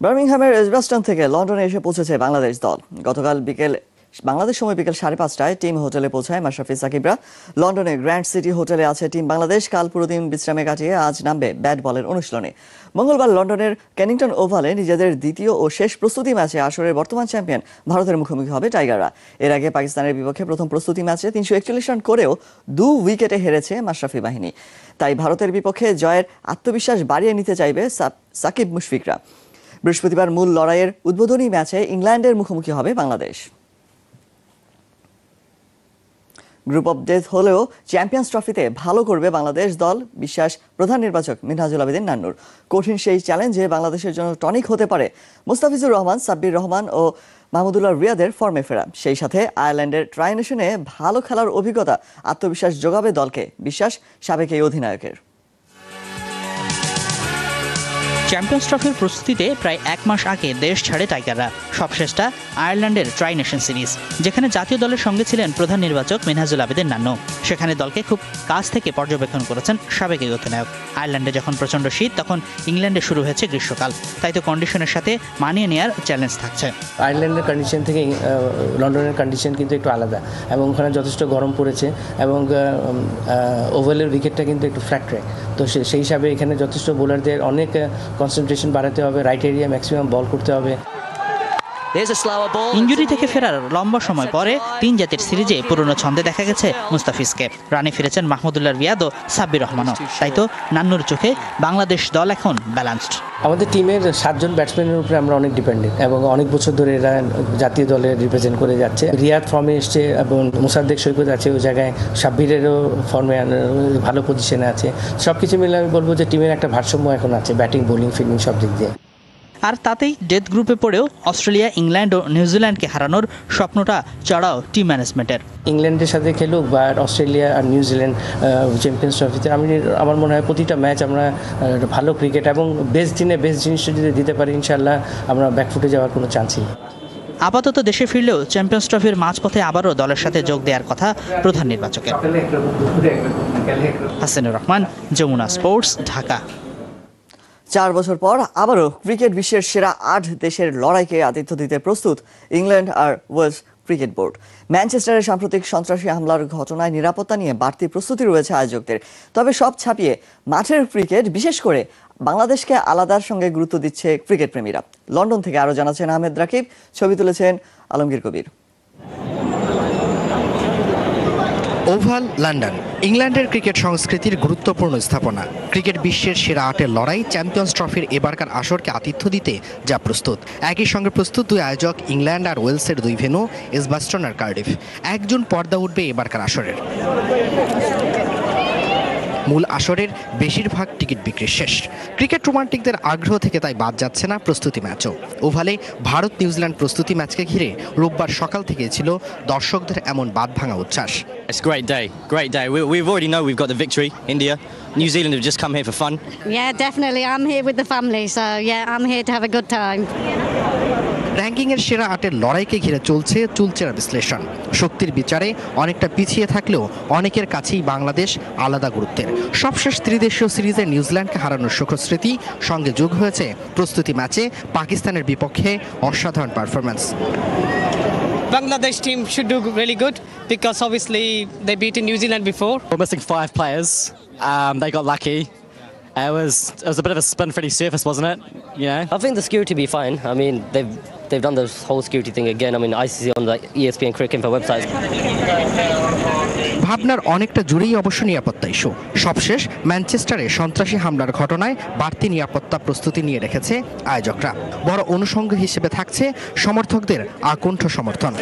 বার্মিংহামের Edgbaston থেকে লন্ডনে এসে পৌঁছেছে বাংলাদেশ দল। গতকাল বাংলাদেশ সময় বিকেল 5:30টায় টিম হোটেলে পৌঁছায় মাশরাফি সাকিবরা। লন্ডনে গ্র্যান্ড সিটি হোটেলে আছে টিম বাংলাদেশ। কাল পুরো দিন বিশ্রামে কাটিয়ে আজ নামবে ব্যাট বলের অনুশীলনে। মঙ্গলবার লন্ডনের কেনিংটন ওভালে নিজেদের দ্বিতীয় ও শেষ প্রস্তুতি ম্যাচে আসরের বর্তমান চ্যাম্পিয়ন ভারতের মুখোমুখি হবে টাইগাররা। এর আগে পাকিস্তানের বিপক্ষে প্রথম প্রস্তুতি ম্যাচে 341 রান করেও 2 উইকেটে হেরেছে মাশরাফি বাহিনী। তাই ভারতের বিপক্ষে জয়ের আত্মবিশ্বাস বাড়িয়ে নিতে চাইবে সাকিব মুশফিকরা। বৃহস্পতিবার মূল লড়াইয়ের উদ্বোধনী ম্যাচে ইংল্যান্ডের মুখোমুখি হবে বাংলাদেশ। গ্রুপ অফ ডেথ হলেও চ্যাম্পিয়ন্স ট্রফিতে ভালো করবে বাংলাদেশ দল, বিশ্বাস প্রধান নির্বাচক মিনহাজুল আবেদিন নান্নুর। কঠিন সেই চ্যালেঞ্জে বাংলাদেশের জন্য টনিক হতে পারে মুস্তাফিজুর রহমান, সাব্বির রহমান ও মাহমুদুল্লাহ রিয়াদের ফর্মে ফেরা। সেই সাথে আয়ারল্যান্ডের ট্রাই নেশনে ভালো খেলার অভিজ্ঞতা আত্মবিশ্বাস যোগাবে দলকে, বিশ্বাস সাবেক এই অধিনায়কের। চ্যাম্পিয়ন্স ট্রফির প্রস্তুতিতে প্রায় 1 মাস আগে দেশ ছাড়ে টাইগাররা। সবশেষটা আয়ারল্যান্ডের ট্রাই নেশন সিরিজ, যেখানে জাতীয় দলের সঙ্গে ছিলেন প্রধান নির্বাচক মিনহাজুল আবেদিন নান্নু। সেখানে দলকে খুব কাছ থেকে পর্যবেক্ষণ করেছেন সাবেক এই অধিনায়ক। আয়ারল্যান্ডে যখন প্রচণ্ড শীত, তখন ইংল্যান্ডে শুরু হয়েছে গ্রীষ্মকাল। তাই তো কন্ডিশনের সাথে মানিয়ে নেওয়ার চ্যালেঞ্জ থাকছে। আয়ারল্যান্ডের কন্ডিশন থেকে লন্ডনের কন্ডিশন কিন্তু একটু আলাদা, এবং ওখানে যথেষ্ট গরম পড়েছে, এবং ওভালের উইকেটটা কিন্তু একটু ফ্ল্যাট ট্র্যাক। তো সেই হিসাবে এখানে যথেষ্ট বোলারদের অনেক কনসেন্ট্রেশন বাড়াতে হবে, রাইট এরিয়া ম্যাক্সিমাম বল করতে হবে। ইনজুরি থেকে ফেরার লম্বা সময় পরে 3 জাতির সিরিজে পুরনো ছন্দে দেখা গেছে মুস্তাফিজকে। রানে ফিরেছেন মাহমুদুল্লাহ রিয়াদ ও সাব্বির রহমানও। তাই তো নান্নুর চোখে বাংলাদেশ দল এখন ব্যালেন্সড। আমাদের টিমের 7 জন ব্যাটসম্যানের উপরে আমরা অনেক ডিপেন্ডেন্ট, এবং অনেক বছর ধরে এরা জাতীয় দলে রিপ্রেজেন্ট করে যাচ্ছে। রিয়াদ ফর্মে এসছে এবং মোসাদ্দেক সৈকত আছে ওই জায়গায়, সাব্বিরেরও ফর্মে ভালো পজিশনে আছে। সব কিছু মিলে আমি বলবো যে টিমের একটা ভারসাম্য এখন আছে, ব্যাটিং, বোলিং, ফিল্ডিং সব দিক দিয়ে। আর তাতেই ডেথ গ্রুপে পড়েও অস্ট্রেলিয়া, ইংল্যান্ড ও নিউজিল্যান্ডকে হারানোর স্বপ্নটা চড়াও টিম ম্যানেজমেন্টের। ইংল্যান্ডের সাথে খেলুক বা অস্ট্রেলিয়া আর নিউজিল্যান্ড চ্যাম্পিয়ন্স ট্রফিতে, আমার মনে হয় প্রতিটা ম্যাচ আমরা ভালো ক্রিকেট এবং বেস্ট দিনে বেস্ট জিনিসটা যদি দিতে পারি, ইনশাল্লাহ আমরা ব্যাকফুটে যাওয়ার কোনো চান্সই নেই। আপাতত দেশে ফিরলেও চ্যাম্পিয়ন্স ট্রফির মাঝপথে আবারও দলের সাথে যোগ দেওয়ার কথা প্রধান নির্বাচকের। হাসানুর রহমান, যমুনা স্পোর্টস, ঢাকা। 4 বছর পর আবারও ক্রিকেট বিশ্বের সেরা 8 দেশের লড়াইকে আতিথ্য দিতে প্রস্তুত ইংল্যান্ড আর ওয়েলস ক্রিকেট বোর্ড। ম্যানচেস্টারের সাম্প্রতিক সন্ত্রাসী হামলার ঘটনায় নিরাপত্তা নিয়ে বাড়তি প্রস্তুতি রয়েছে আয়োজকদের। তবে সব ছাপিয়ে মাঠের ক্রিকেট, বিশেষ করে বাংলাদেশকে আলাদার সঙ্গে গুরুত্ব দিচ্ছে ক্রিকেট প্রেমীরা। লন্ডন থেকে আরও জানাচ্ছেন আহমেদ রাকিব, ছবি তুলেছেন আলমগীর কবির। ওভাল লন্ডন, ইংল্যান্ডের ক্রিকেট সংস্কৃতির গুরুত্বপূর্ণ স্থাপনা। ক্রিকেট বিশ্বের সেরা 8-এর লড়াই চ্যাম্পিয়ন্স ট্রফির এবারকার আসরকে আতিথ্য দিতে যা প্রস্তুত। একই সঙ্গে প্রস্তুত 2 আয়োজক, ইংল্যান্ড আর ওয়েলসের 2 ভেন্যু, এজবাস্টন আর কার্ডিফ। 1 জুন পর্দা উঠবে এবারকার আসরের। মূল আসরের বেশিরভাগ টিকিট বিক্রি শেষ। ক্রিকেট রোমান্টিকদের আগ্রহ থেকে তাই বাদ যাচ্ছে না প্রস্তুতি ম্যাচও। ওভালে ভারত নিউজিল্যান্ড প্রস্তুতি ম্যাচকে ঘিরে রোববার সকাল থেকে ছিল দর্শকদের এমন বাদ ভাঙা উচ্ছ্বাস। It's a great day, great day. We already know we've got the victory. India, New Zealand have just come here for fun. Yeah, definitely. I'm here with the family, so yeah, I'm here to have a good time. র্যাঙ্কিংয়ের সেরা 8-এর লড়াইকে ঘিরে চলছে চুলচেরা বিশ্লেষণ। শক্তির বিচারে অনেকটা পিছিয়ে থাকলেও অনেকের কাছেই বাংলাদেশ আলাদা গুরুত্বের। সবশেষ ত্রিদেশীয় সিরিজে নিউজিল্যান্ডকে হারানোর সুখস্মৃতি, সঙ্গে যোগ হয়েছে প্রস্তুতি ম্যাচে পাকিস্তানের বিপক্ষে অসাধারণ performance. Bangladesh team should do really good because obviously they beaten New Zealand before. We're missing 5 players. They got lucky. It was a bit of a spin-free surface, wasn't it? You know. I think the security will be fine. I mean, they've done this whole security thing again. I mean, ICC on the ESPN Cricket Info website. ভাবনার অনেকটা জুড়েই অবশ্য নিরাপত্তা issue. সবশেষ ম্যানচেস্টারে সন্ত্রাসী হামলার ঘটনায় বাড়তি নিরাপত্তা প্রস্তুতি নিয়ে রেখেছে আয়োজকরা। বড় অনুষঙ্গ হিসেবে থাকছে সমর্থকদের আকণ্ঠ সমর্থন।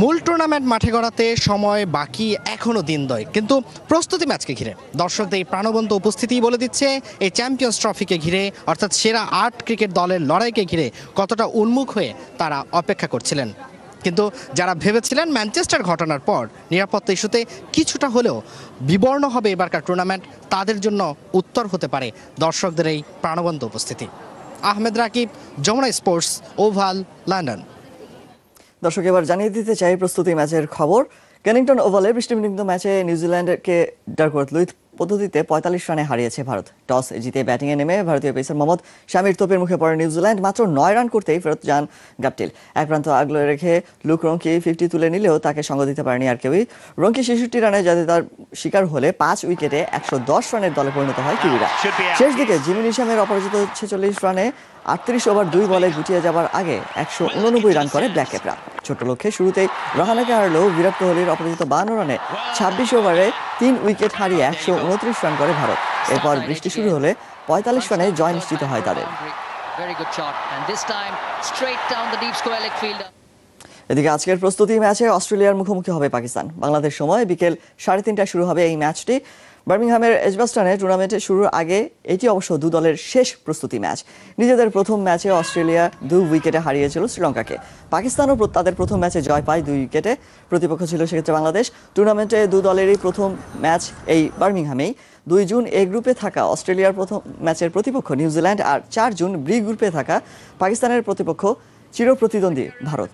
মূল টুর্নামেন্ট মাঠে গড়াতে সময় বাকি এখনো দিন 2, কিন্তু প্রস্তুতি ম্যাচকে ঘিরে দর্শকদের এই প্রাণবন্ত উপস্থিতি বলে দিচ্ছে এই চ্যাম্পিয়ন্স ট্রফিকে ঘিরে, অর্থাৎ সেরা 8 ক্রিকেট দলের লড়াইকে ঘিরে কতটা উন্মুখ হয়ে তারা অপেক্ষা করছিলেন। কিন্তু যারা ভেবেছিলেন ম্যানচেস্টার ঘটনার পর নিরাপত্তা ইস্যুতে কিছুটা হলেও বিবর্ণ হবে এবারকার টুর্নামেন্ট, তাদের জন্য উত্তর হতে পারে দর্শকদের এই প্রাণবন্ত উপস্থিতি। Ahmed Rakib, Jamuna sports, Oval, London. দর্শক, এবার জানিয়ে দিতে চাই প্রস্তুতি ম্যাচের খবর। কেনিংটন ওভালে বৃষ্টিবিঘ্নিত ম্যাচে নিউজিল্যান্ডকে ডাকওয়ার্থ লুইস পদ্ধতিতে ৪৫ রানে হারিয়েছে ভারত। টস জিতে ব্যাটিংয়ে নেমে ভারতীয় পেসার মোহাম্মদ শামির তোপের মুখে পড়ে নিউজিল্যান্ড। মাত্র ৯ রান করতেই ফেরত যান গাপটিল। এক প্রান্ত আগলে রেখে লুক রঙ্কি 50 তুলে নিলেও তাকে সঙ্গ দিতে পারেনি আর কেউই। রঙ্কি ৬৬ রানে যাতে তার শিকার হলে ৫ উইকেটে ১১০ রানের দলে পরিণত হয় কিউইরা। শেষ দিকে জিমি নিশামের অপরাজিত ৪৬ রানে ৩৮ ওভার ২ বলে গুটিয়ে যাবার আগে ১৮৯ রান করে ব্ল্যাক ক্যাপরা। ছোট লক্ষ্যে শুরুতেই রাহানাকে হারলেও বিরাট কোহলির অপরাজিত ৫২ রানে ২৬ ওভারে ৩ উইকেট হারিয়ে ১২৯ রান করে ভারত। এরপর বৃষ্টি শুরু হলে ৪৫ রানে জয় নিশ্চিত হয় তাদের। এদিকে আজকের প্রস্তুতি ম্যাচে অস্ট্রেলিয়ার মুখোমুখি হবে পাকিস্তান। বাংলাদেশ সময় বিকেল ৩:৩০টায় শুরু হবে এই ম্যাচটি। বার্মিংহামের এজবাস্টনে টুর্নামেন্টে শুরুর আগে এটি অবশ্য দু দলের শেষ প্রস্তুতি ম্যাচ। নিজেদের প্রথম ম্যাচে অস্ট্রেলিয়া ২ উইকেটে হারিয়েছিল শ্রীলঙ্কাকে। পাকিস্তানও তাদের প্রথম ম্যাচে জয় পায় ২ উইকেটে। প্রতিপক্ষ ছিল সেক্ষেত্রে বাংলাদেশ। টুর্নামেন্টে দু দলেরই প্রথম ম্যাচ এই বার্মিংহামেই। ২ জুন এ গ্রুপে থাকা অস্ট্রেলিয়ার প্রথম ম্যাচের প্রতিপক্ষ নিউজিল্যান্ড আর ৪ জুন বি গ্রুপে থাকা পাকিস্তানের প্রতিপক্ষ চিরপ্রতিদ্বন্দ্বী ভারত।